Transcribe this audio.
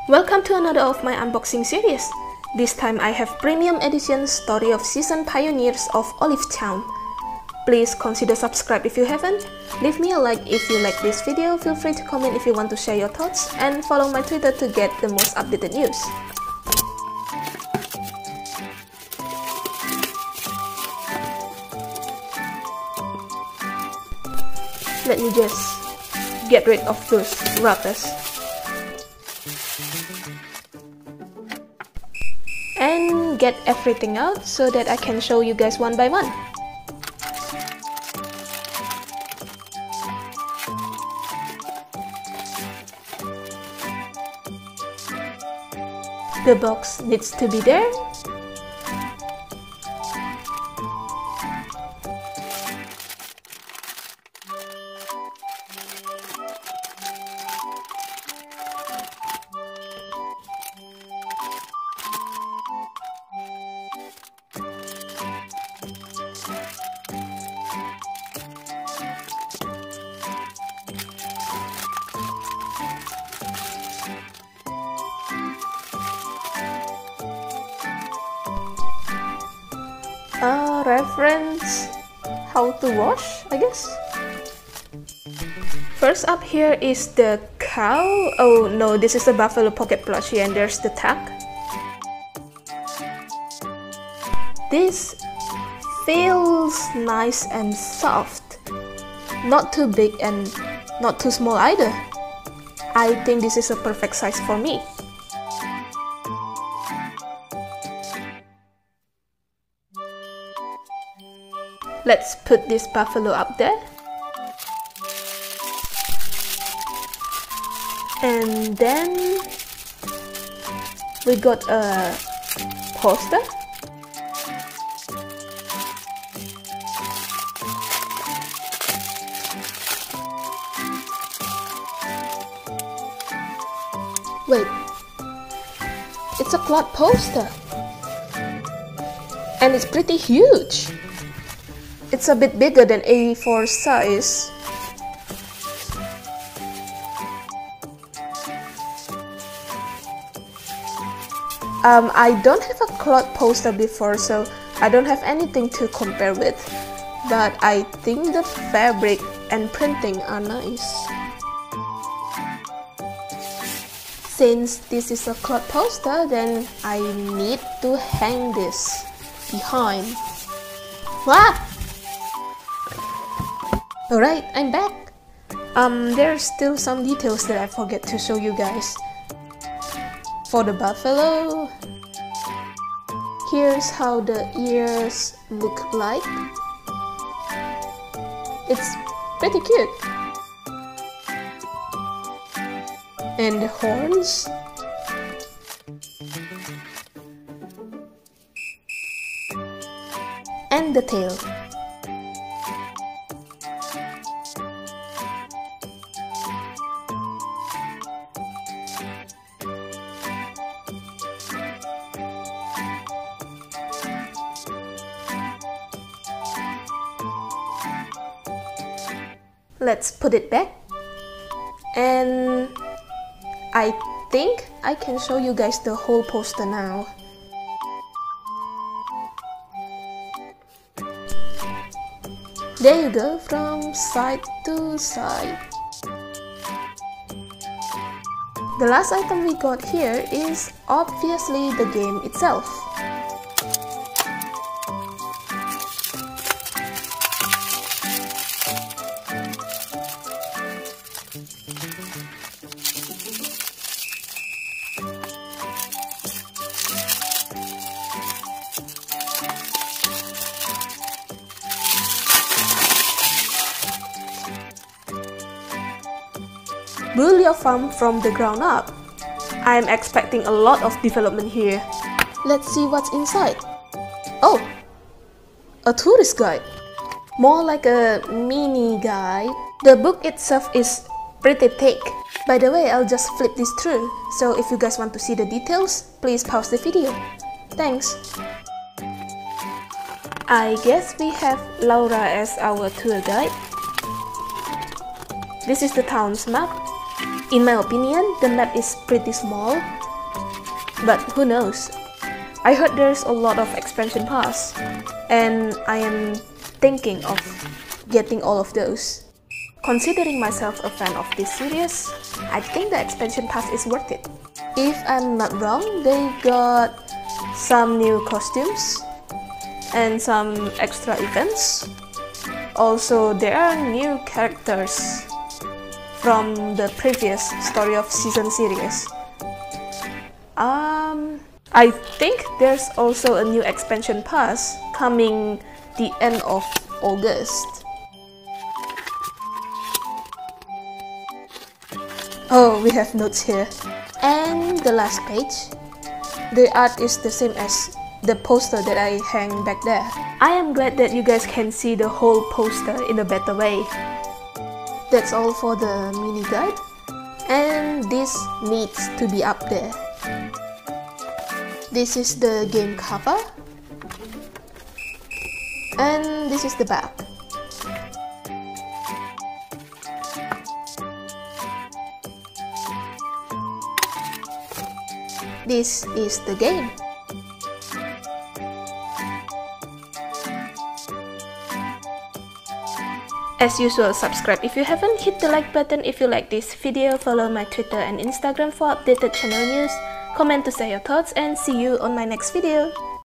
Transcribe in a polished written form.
Welcome to another of my unboxing series. This time I have premium edition Story of Seasoned Pioneers of Orību Taun. Please consider subscribe if you haven't. Leave me a like if you like this video. Feel free to comment if you want to share your thoughts. And follow my Twitter to get the most updated news. Let me just get rid of those rubbers. And get everything out so that I can show you guys one by one. The box needs to be there. Reference how to wash, I guess. First up here is the cow. Oh no, this is a buffalo pocket plushie and there's the tag. This feels nice and soft. Not too big and not too small either. I think this is a perfect size for me. Let's put this buffalo up there. And then we got a poster. Wait, it's a cloth poster. And it's pretty huge. It's a bit bigger than A4 size. I don't have a cloth poster before, so I don't have anything to compare with. But I think the fabric and printing are nice. Since this is a cloth poster, then I need to hang this behind. What? Alright, I'm back. There's still some details that I forget to show you guys. For the buffalo, here's how the ears look like. It's pretty cute. And the horns. And the tail. Let's put it back, and I think I can show you guys the whole poster now. There you go, from side to side. The last item we got here is obviously the game itself. Build your farm from the ground up. I am expecting a lot of development here. Let's see what's inside. Oh, a tourist guide. More like a mini guide. The book itself is pretty thick. By the way, I'll just flip this through. So if you guys want to see the details, please pause the video. Thanks. I guess we have Laura as our tour guide. This is the town's map. In my opinion, the map is pretty small, but who knows? I heard there's a lot of expansion pass, and I am thinking of getting all of those. Considering myself a fan of this series, I think the expansion pass is worth it. If I'm not wrong, they got some new costumes and some extra events. Also, there are new characters from the previous Story of Season series. I think there's also a new expansion pass coming the end of August. Oh, we have notes here. And the last page. The art is the same as the poster that I hang back there. I am glad that you guys can see the whole poster in a better way. That's all for the mini guide. And this needs to be up there. This is the game cover, and this is the back. This is the game. As usual, subscribe if you haven't, hit the like button if you like this video, follow my Twitter and Instagram for updated channel news, comment to say your thoughts, and see you on my next video.